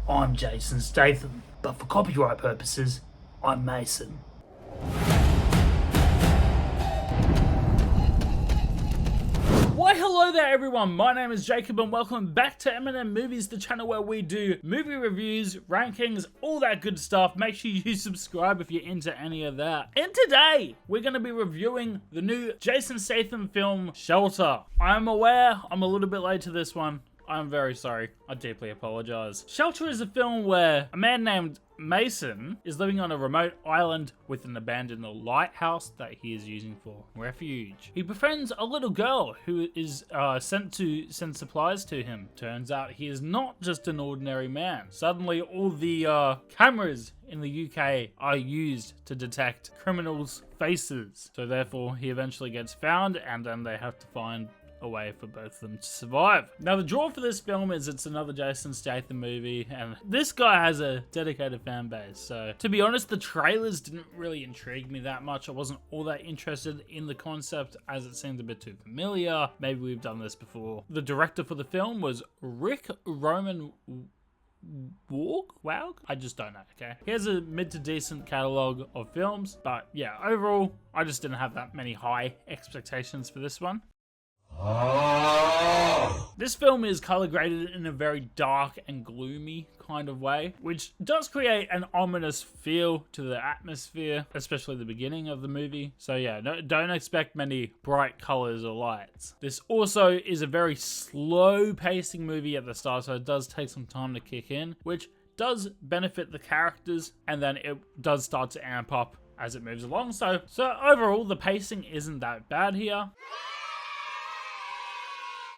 I'm Jason Statham, but for copyright purposes, I'm Mason. Why hello there everyone, my name is Jacob and welcome back to MNM Movies, the channel where we do movie reviews, rankings, all that good stuff. Make sure you subscribe if you're into any of that. And today, we're going to be reviewing the new Jason Statham film, Shelter. I'm aware I'm a little bit late to this one. I'm very sorry. I deeply apologize. Shelter is a film where a man named Mason is living on a remote island with an abandoned lighthouse that he is using for refuge. He befriends a little girl who is sent to send supplies to him. Turns out he is not just an ordinary man. Suddenly all the cameras in the UK are used to detect criminals' faces. So therefore he eventually gets found and then they have to find a way for both of them to survive. Now the draw for this film is it's another Jason Statham movie and this guy has a dedicated fan base. So to be honest, the trailers didn't really intrigue me that much. I wasn't all that interested in the concept as it seemed a bit too familiar. Maybe we've done this before. The director for the film was Rick Roman Wow, I just don't know, okay? He has a mid to decent catalogue of films, but yeah, overall, I just didn't have that many high expectations for this one. This film is color graded in a very dark and gloomy kind of way, which does create an ominous feel to the atmosphere, especially the beginning of the movie. So yeah, don't expect many bright colors or lights. This also is a very slow pacing movie at the start, so it does take some time to kick in, which does benefit the characters, and then it does start to amp up as it moves along. So overall, the pacing isn't that bad here.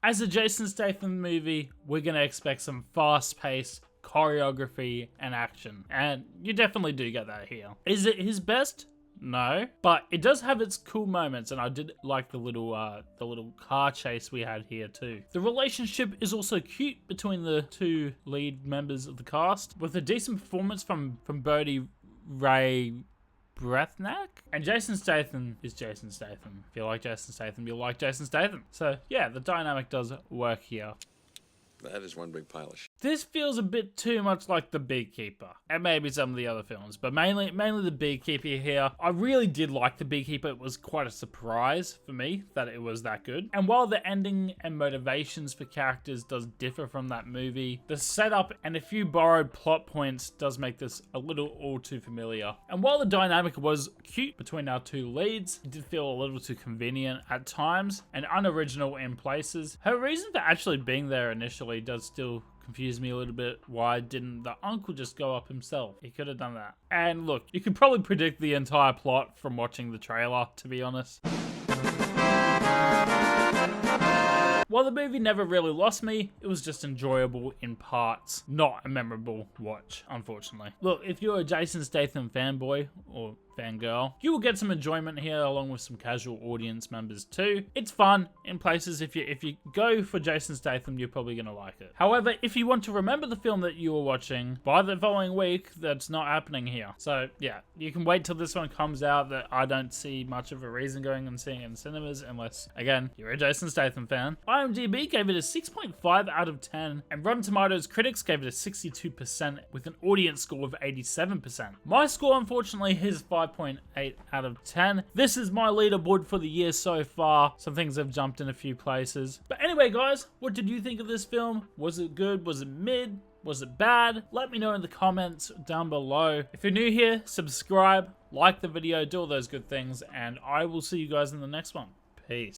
As a Jason Statham movie, we're going to expect some fast-paced choreography and action. And you definitely do get that here. Is it his best? No. But it does have its cool moments, and I did like the little car chase we had here too. The relationship is also cute between the two lead members of the cast, with a decent performance from Bodhi Ray Brethnak, and Jason Statham is Jason Statham. If you like Jason Statham, you'll like Jason Statham. So yeah, the dynamic does work here. That is one big pile of shit. This feels a bit too much like The Beekeeper, and maybe some of the other films, but mainly The Beekeeper here. I really did like The Beekeeper. It was quite a surprise for me that it was that good. And while the ending and motivations for characters does differ from that movie, the setup and a few borrowed plot points does make this a little all too familiar. And while the dynamic was cute between our two leads, it did feel a little too convenient at times and unoriginal in places. Her reason for actually being there initially does still confuse me a little bit. Why didn't the uncle just go up himself? He could have done that. And look, you can probably predict the entire plot from watching the trailer, to be honest. While the movie never really lost me, it was just enjoyable in parts. Not a memorable watch, unfortunately. Look, if you're a Jason Statham fanboy or fangirl, you will get some enjoyment here along with some casual audience members too. It's fun in places. If you go for Jason Statham, you're probably gonna like it. However, if you want to remember the film that you were watching by the following week, that's not happening here. So yeah, you can wait till this one comes out. That I don't see much of a reason going and seeing it in cinemas unless, again, you're a Jason Statham fan. IMDb gave it a 6.5 out of 10, and Rotten Tomatoes critics gave it a 62% with an audience score of 87%. My score, unfortunately, is 5.8 out of 10. This is my leaderboard for the year so far. Some things have jumped in a few places. But anyway, guys, what did you think of this film? Was it good? Was it mid? Was it bad? Let me know in the comments down below. If you're new here, subscribe, like the video, do all those good things, and I will see you guys in the next one. Peace.